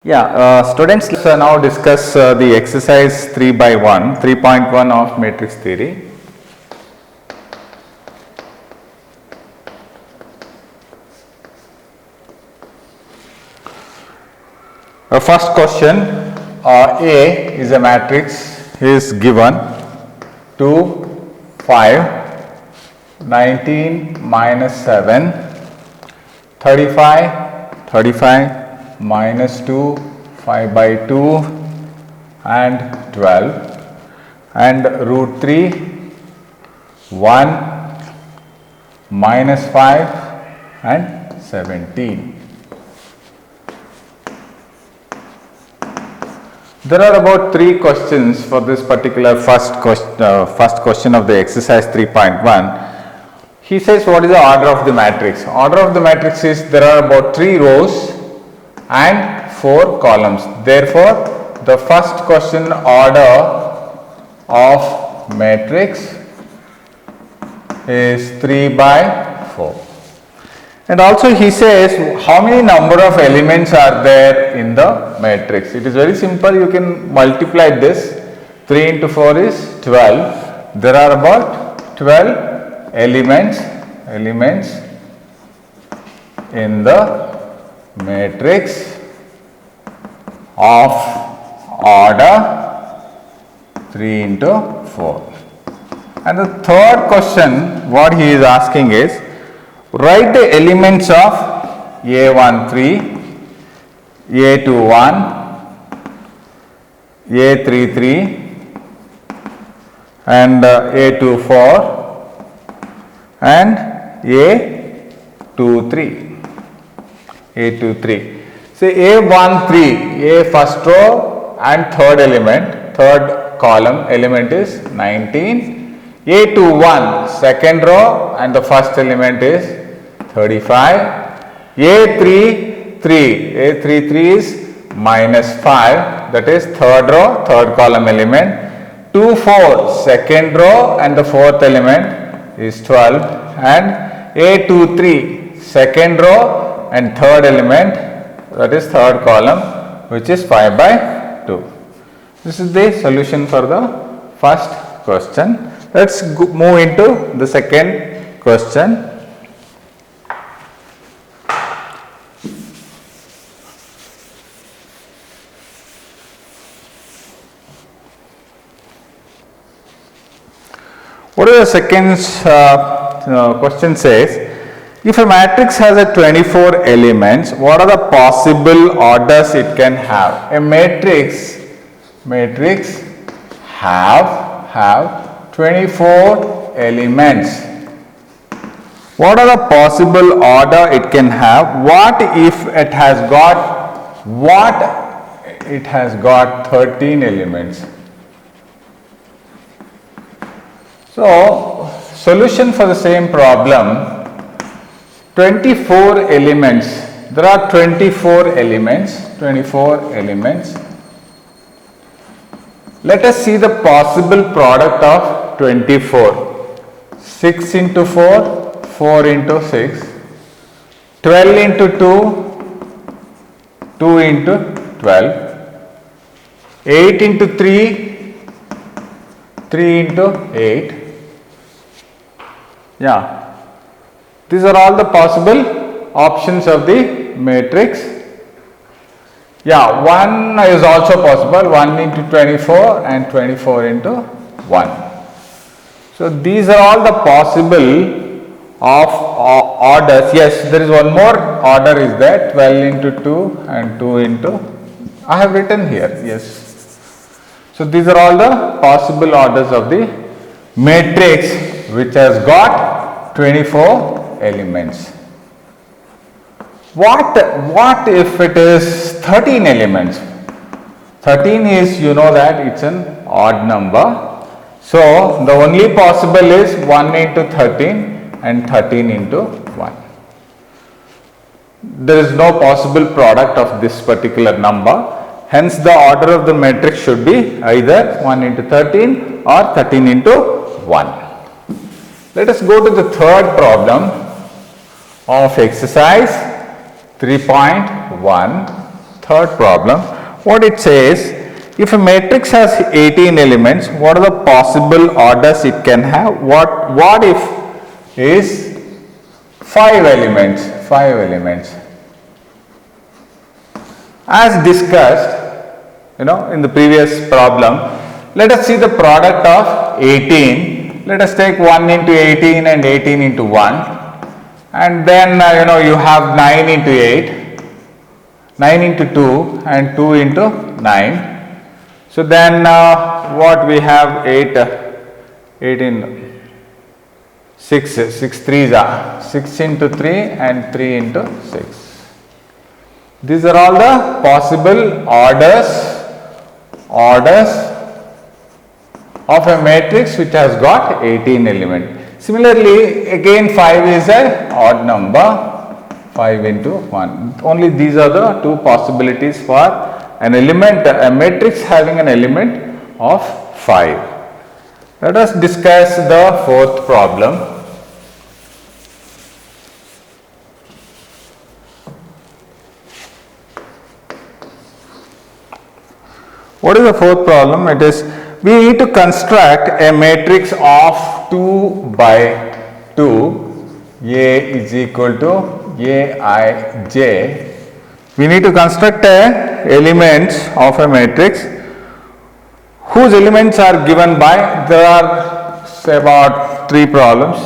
Students, let's now discuss the exercise 3 by 1, 3.1 of matrix theory. First question, A is a matrix is given 2, 5, 19 minus 7, 35, 35 minus 2, 5 by 2 and 12 and root 3, 1 minus 5 and 17. There are about 3 questions for this particular first question of the exercise 3.1. He says what is the order of the matrix? Order of the matrix is there are about 3 rows and 4 columns. Therefore, the first question order of matrix is 3 by 4. And also he says how many number of elements are there in the matrix. It is very simple, you can multiply this. 3 into 4 is 12. There are about 12 elements in the matrix of order 3 into 4. And the third question what he is asking is, write the elements of A13, A21, A33 and A24 and A23. Say A13, A first row and third element, third column element is 19. A21 second row and the first element is 35. A33 is minus 5, that is third row, third column element. 24 second row and the fourth element is 12 and A23 second row and third element, that is third column, which is 5 by 2. This is the solution for the first question. Let's move into the second question. What is the second question says, if a matrix has a 24 elements, what are the possible orders it can have? A matrix have 24 elements. What are the possible order it can have? What if it has got 13 elements? So, solution for the same problem, 24 elements, there are 24 elements. Let us see the possible product of 24. 6 into 4, 4 into 6, 12 into 2, 2 into 12, 8 into 3, 3 into 8. These are all the possible options of the matrix. 1 is also possible, 1 into 24 and 24 into 1. So, these are all the possible of orders. Yes, there is one more order is there, 12 into 2 and 2 into, I have written here, yes. So, these are all the possible orders of the matrix which has got 24 elements. What if it is 13 elements? 13 is, you know that it's an odd number. So, the only possible is 1 into 13 and 13 into 1. There is no possible product of this particular number. Hence, the order of the matrix should be either 1 into 13 or 13 into 1. Let us go to the third problem of exercise 3.1. Third problem, what it says, if a matrix has 18 elements, what are the possible orders it can have? What if is 5 elements? 5 elements. As discussed, in the previous problem, let us see the product of 18. Let us take 1 into 18 and 18 into 1, and then you have 9 into 8, 9 into 2 and 2 into 9. So then what we have 8 in 6 threes are 6 into 3 and 3 into 6. These are all the possible orders of a matrix which has got 18 elements. Similarly, again 5 is an odd number, 5 into 1. Only these are the two possibilities for an element, a matrix having an element of 5. Let us discuss the fourth problem. What is the fourth problem? It is, we need to construct a matrix of 2 by 2, A is equal to Aij. We need to construct elements of a matrix whose elements are given by, there are say about 3 problems.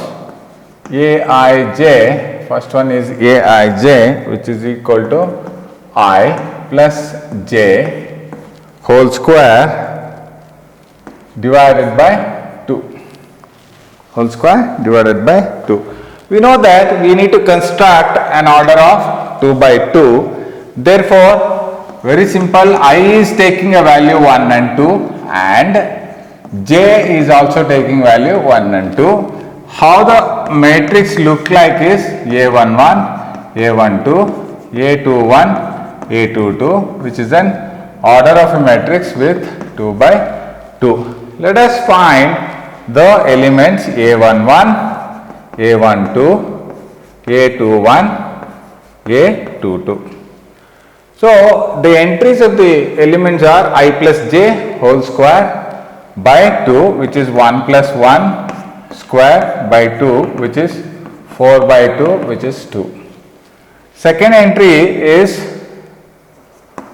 Aij, first one is Aij, which is equal to I plus j whole square divided by 2. Whole square divided by 2. We know that we need to construct an order of 2 by 2. Therefore, very simple, I is taking a value 1 and 2 and j is also taking value 1 and 2. How the matrix look like is A11, A12, A21, A22, which is an order of a matrix with 2 by 2. Let us find the elements A11, A12, A21, A22. So, the entries of the elements are I plus j whole square by 2, which is 1 plus 1 square by 2, which is 4 by 2, which is 2. Second entry is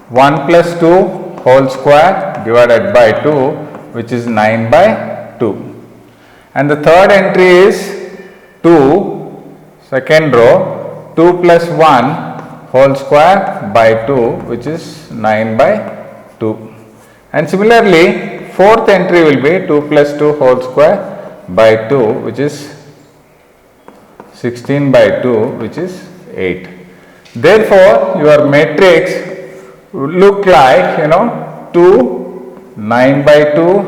1 plus 2 whole square divided by 2, which is 9 by 2. And the third entry is 2, second row, 2 plus 1 whole square by 2, which is 9 by 2. And similarly, fourth entry will be 2 plus 2 whole square by 2, which is 16 by 2, which is 8. Therefore, your matrix would look like 2, 9 by 2,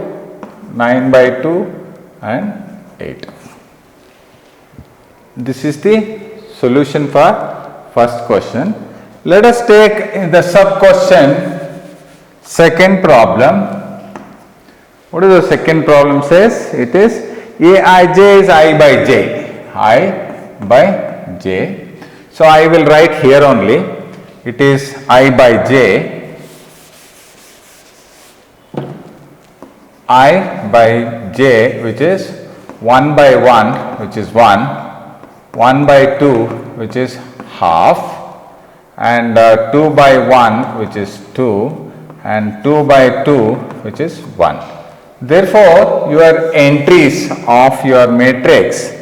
9 by 2 and 8. This is the solution for first question. Let us take the sub question, second problem. What is the second problem says? It is Aij is I by j, I by j. So, I will write here only. It is I by j, I by j, which is 1 by 1, which is 1, 1 by 2, which is half, and 2 by 1, which is 2, and 2 by 2, which is 1. Therefore, your entries of your matrix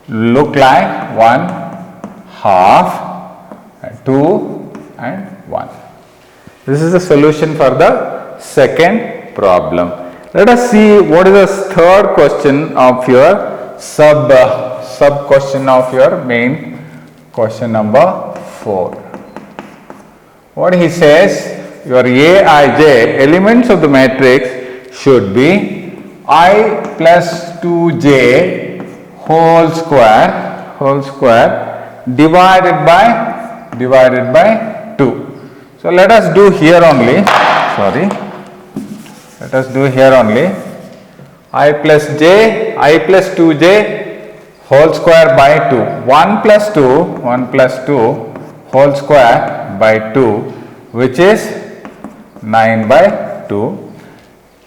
look like 1, half, 2, and 1. This is the solution for the second problem. Let us see what is the third question of your sub question of your main question number 4. What he says, your Aij elements of the matrix should be I plus 2j whole square divided by 2. So, let us do here only, let us do here only, I plus 2j whole square by 2, 1 plus 2 whole square by 2, which is 9 by 2.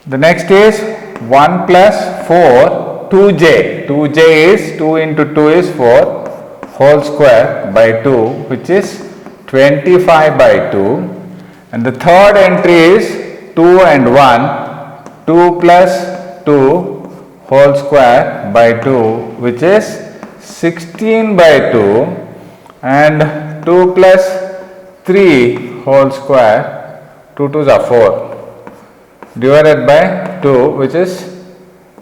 The next is 1 plus 4, 2j. 2j is 2 into 2 is 4 whole square by 2, which is 25 by 2. And the third entry is 2 and 1, 2 plus 2 whole square by 2, which is 16 by 2, and 2 plus 3 whole square, 2 2s are 4, divided by 2, which is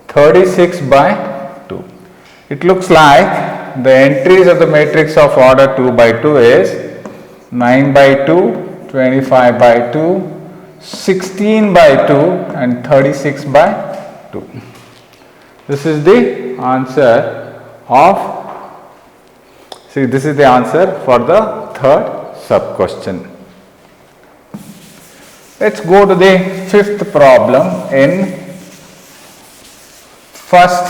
36 by 2. It looks like the entries of the matrix of order 2 by 2 is 9 by 2, 25 by 2, 16 by 2 and 36 by 2. This is the answer this is the answer for the third sub question. Let's go to the fifth problem in first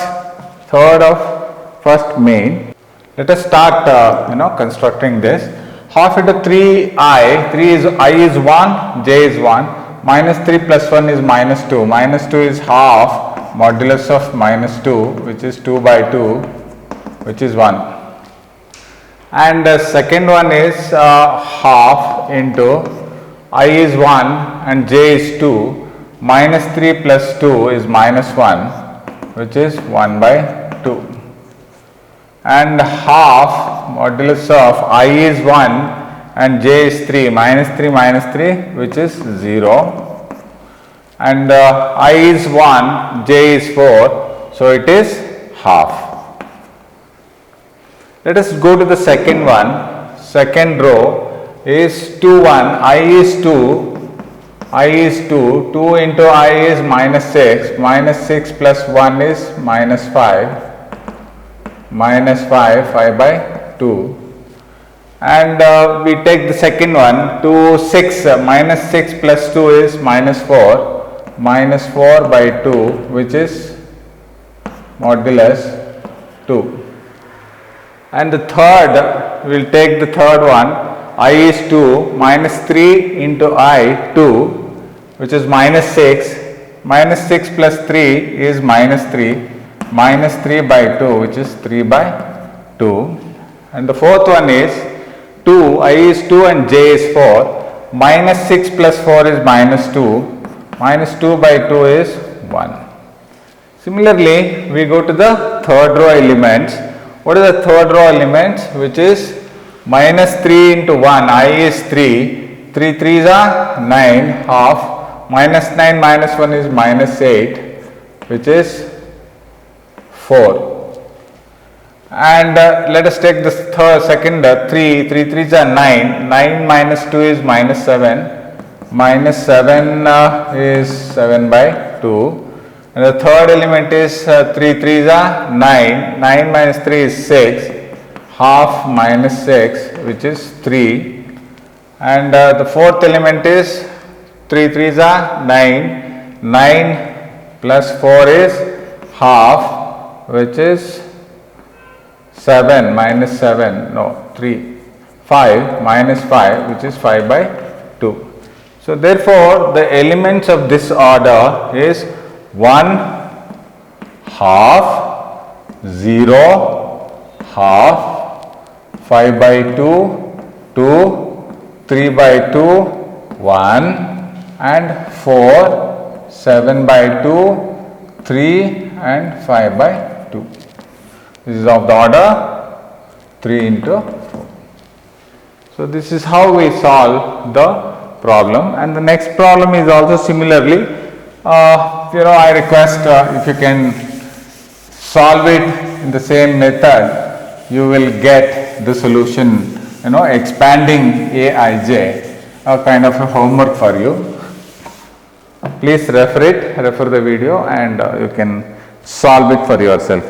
main. Let us start constructing this. Half into 3i, I is 1, j is 1, minus 3 plus 1 is minus 2, minus 2 is half, modulus of minus 2, which is 2 by 2, which is 1. And the second one is half into I is 1 and j is 2, minus 3 plus 2 is minus 1, which is 1 by 2. And half modulus of I is 1 and j is 3, minus 3, which is 0. And I is 1, j is 4, so it is half. Let us go to the second one. Second row is 2 1, I is 2, 2 into I is minus 6, minus 6 plus 1 is minus 5, 5 by 2. And we take the second one, 2 6, minus 6 plus 2 is minus 4, minus 4 by 2, which is modulus 2. And the third, we will take the third one, I is 2, minus 3 into I 2, which is minus 6, minus 6 plus 3 is minus 3, minus 3 by 2, which is 3 by 2. And the fourth one is 2, I is 2 and j is 4, minus 6 plus 4 is minus 2, minus 2 by 2 is 1. Similarly, we go to the third row elements. What is the third row elements? Which is minus 3 into 1, I is 3, 3 3s are 9, half, minus 9 minus 1 is minus 8, which is 4. And let us take this second 3 3s are 9, 9 minus 2 is minus 7, minus 7 is 7 by 2. And the third element is 3 3s are 9, 9 minus 3 is 6, half minus 6, which is 3. And the fourth element is 3 3s are 9, 9 plus 4 is half, which is 7 minus 7, no 3, 5 minus 5, which is 5 by 2. So therefore, the elements of this order is 1, half, 0, half, 5 by 2, 2, 3 by 2, 1 and 4, 7 by 2, 3 and 5 by 2. This is of the order 3 into 4. So this is how we solve the problem, and the next problem is also similarly. I request if you can solve it in the same method, you will get the solution, expanding Aij, a kind of a homework for you. Please refer the video and you can solve it for yourself.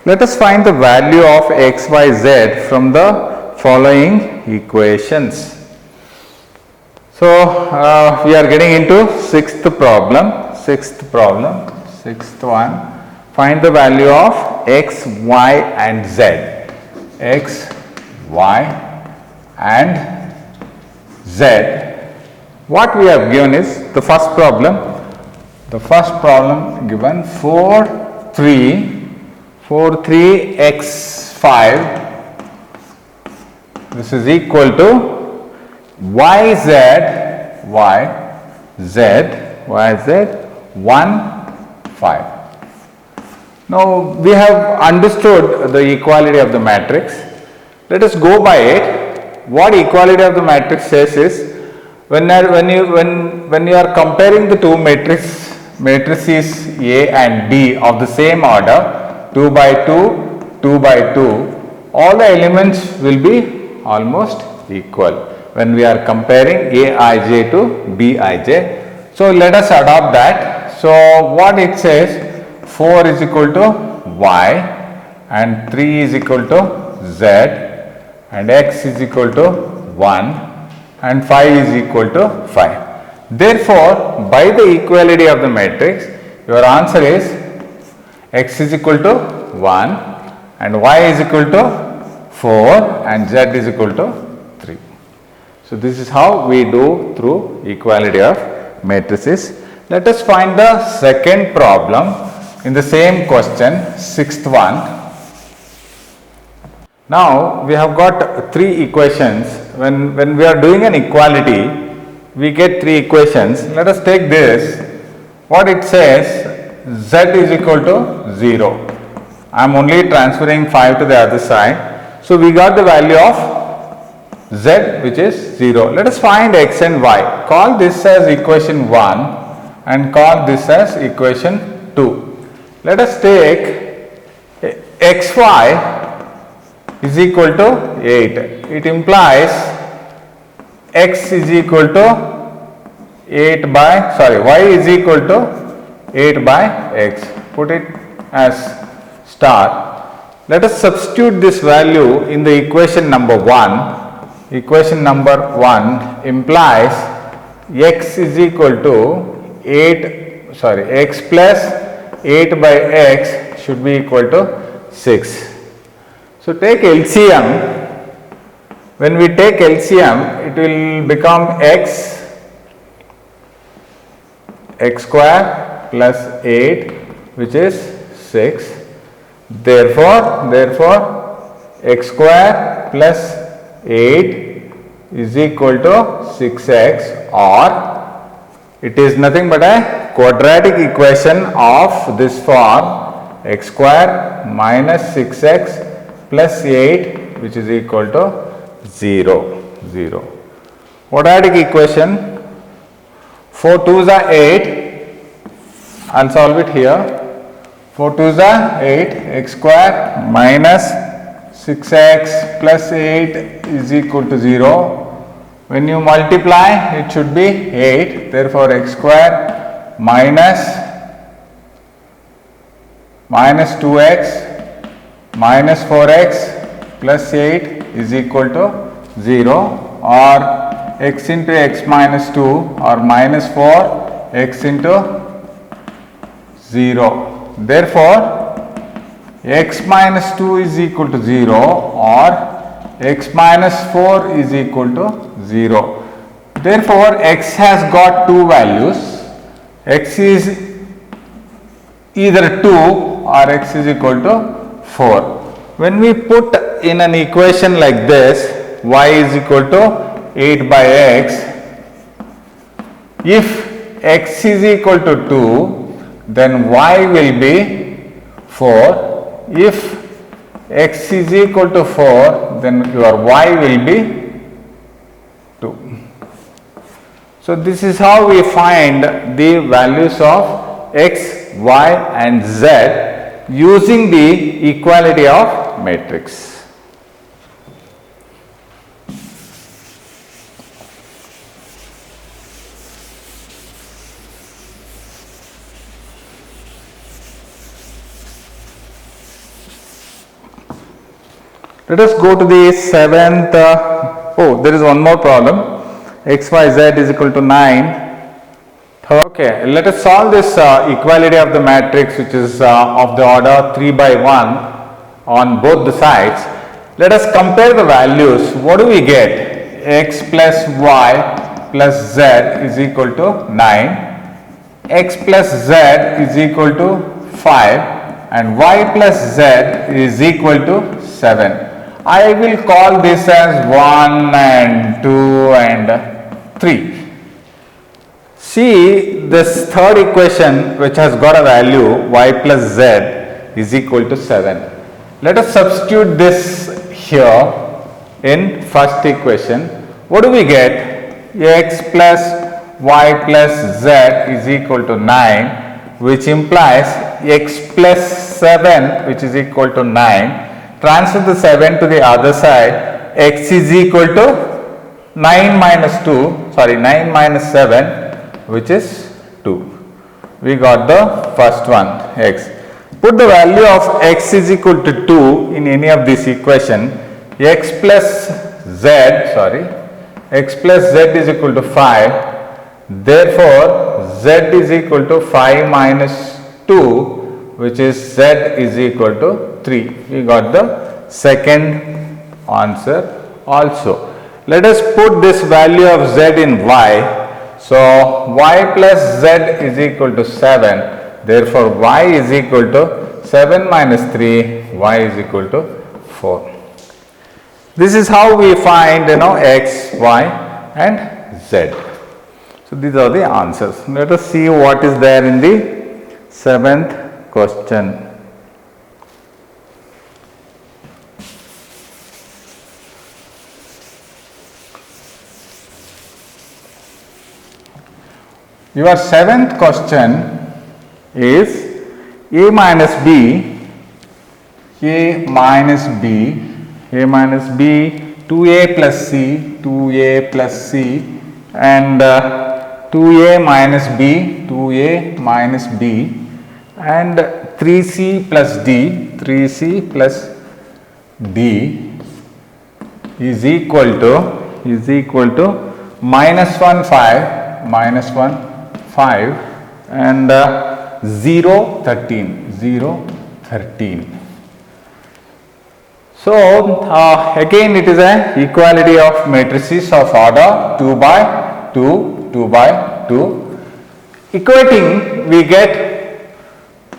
Let us find the value of x, y, z from the following equations. So we are getting into sixth one. Find the value of x, y and z. X, y and z What we have given is the first problem. The first problem given 4, 3 x 5. This is equal to y z 1 5. Now we have understood the equality of the matrix. Let us go by it. What equality of the matrix says is, when you are comparing the two matrices A and B of the same order, 2 by 2, 2 by 2, all the elements will be almost equal when we are comparing Aij to Bij. So let us adopt that. So what it says, 4 is equal to y and 3 is equal to z and x is equal to 1 and 5 is equal to 5. Therefore, by the equality of the matrix, your answer is x is equal to 1 and y is equal to 4 and z is equal to 3. So this is how we do through equality of matrices. Let us find the second problem in the same question, sixth one. Now we have got three equations. When we are doing an equality, we get three equations. Let us take this. What it says, z is equal to 0. I am only transferring 5 to the other side. So we got the value of z, which is 0. Let us find x and y. Call this as equation 1 and call this as equation 2. Let us take xy is equal to 8. It implies x is equal to y is equal to 8 by x. Put it as star. Let us substitute this value in the equation number 1. Equation number 1 implies x is equal to x plus 8 by x should be equal to 6. So take LCM. When we take LCM, it will become x square plus 8, which is 6. Therefore x square plus 8 is equal to 6x, or it is nothing but a quadratic equation of this form, x square minus 6x plus 8, which is equal to 0. Quadratic equation, 4 2s are 8. I'll solve it here. 4 2s are 8, x square minus 6x plus 8 is equal to 0. When you multiply, it should be 8. Therefore, x square minus 2x minus 4x plus 8 is equal to 0, or x into x minus 2 or minus 4 x into 0. Therefore, x minus 2 is equal to 0 or x minus 4 is equal to 0. Therefore, x has got two values. X is either 2 or x is equal to 4. When we put in an equation like this, y is equal to 8 by x, if x is equal to 2, then y will be 4. If x is equal to 4, then your y will be 2. So this is how we find the values of x, y and z using the equality of matrix. Let us go to the seventh. There is one more problem. X, y, z is equal to 9. Okay, let us solve this equality of the matrix, which is of the order 3 by 1 on both the sides. Let us compare the values. What do we get? X plus y plus z is equal to 9, x plus z is equal to 5 and y plus z is equal to 7. I will call this as 1 and 2 and 3. See this third equation which has got a value y plus z is equal to 7. Let us substitute this here in first equation. What do we get? X plus y plus z is equal to 9, which implies x plus 7 which is equal to 9. Transfer the 7 to the other side. X is equal to 9 minus 7 which is 2. We got the first one, x. Put the value of x is equal to 2 in any of this equation. X plus z is equal to 5. Therefore, z is equal to 5 minus 2, which is z is equal to 3. We got the second answer also. Let us put this value of z in y. So, y plus z is equal to 7. Therefore, y is equal to 7 minus 3, y is equal to 4. This is how we find x, y and z. So, these are the answers. Let us see what is there in the 7th question. Your 7th question is a minus b, 2a plus c and 2a minus b and 3c plus d is equal to minus 1 5 and 0 13. So, again it is an equality of matrices of order 2 by 2, 2 by 2. Equating, we get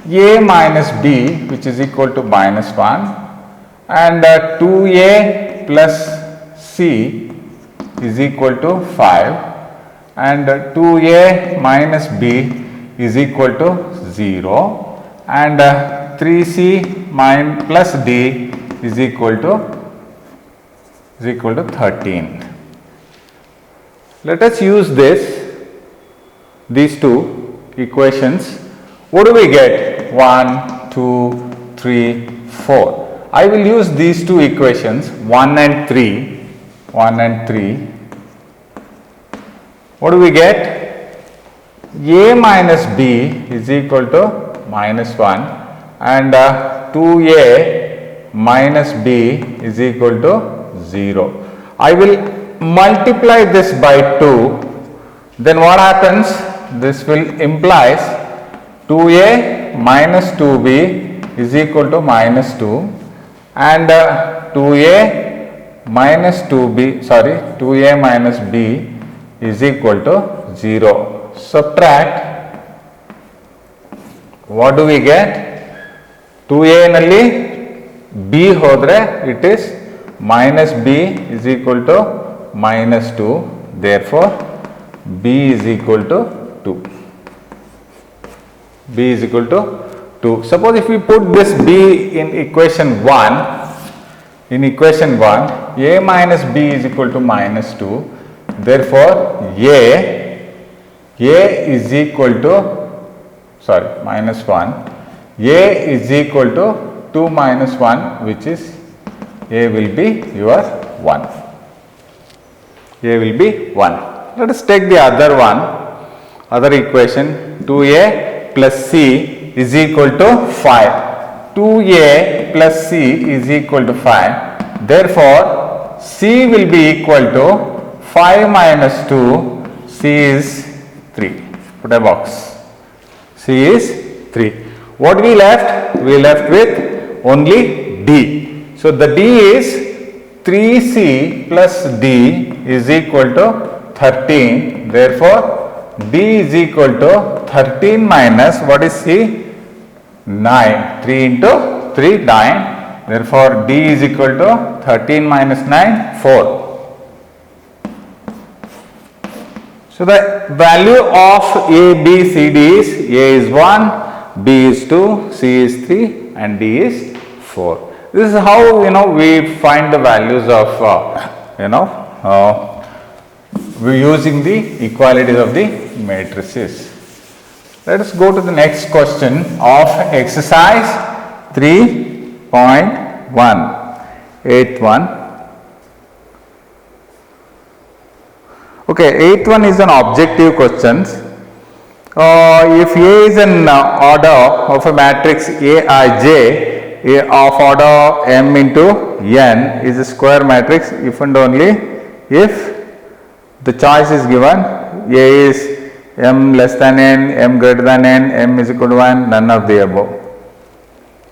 a minus b which is equal to minus 1 and 2a plus c is equal to 5 and 2a minus b is equal to 0 and 3c plus d is equal to 13. Let us use these two equations. What do we get? 1, 2, 3, 4. I will use these two equations 1 and 3. What do we get? A minus b is equal to minus 1 and 2a minus b is equal to 0. I will multiply this by 2. Then what happens? This will implies 2a minus 2b is equal to minus 2 and 2a minus b is equal to 0. Subtract, what do we get? 2a nalli b hodre it is minus b is equal to minus 2. Therefore, b is equal to 2. B is equal to 2. Suppose if we put this b in equation 1, a minus b is equal to minus 2. Therefore, a is equal to minus 1. A is equal to 2 minus 1, which is a will be your 1. A will be 1. Let us take the other equation. 2a plus c is equal to 5. 2a plus c is equal to 5. Therefore, c will be equal to 5 minus 2. C is 3. Put a box. C is 3. What we left? We left with only D. So, the D is 3C plus D is equal to 13. Therefore, D is equal to 13 minus what is C? 9. 3 into 3, 9. Therefore, D is equal to 13 minus 9, 4. So, the value of A, B, C, D is A is 1, B is 2, C is 3 and D is 4. This is how we find the values of we using the equalities of the matrices. Let us go to the next question of exercise 3.1, 8th one. Okay, 8th one is an objective questions. If A is an order of a matrix Aij, A of order m into n is a square matrix if and only if the choice is given A is m less than n, m greater than n, m is equal to 1, none of the above.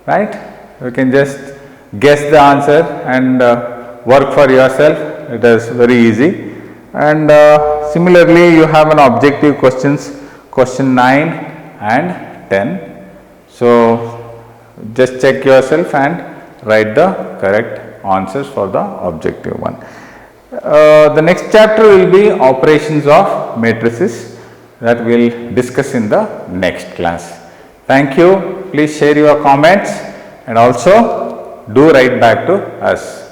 Right? You can just guess the answer and work for yourself. It is very easy. And similarly, you have an objective questions, question 9 and 10. So, just check yourself and write the correct answers for the objective one. The next chapter will be operations of matrices that we will discuss in the next class. Thank you. Please share your comments and also do write back to us.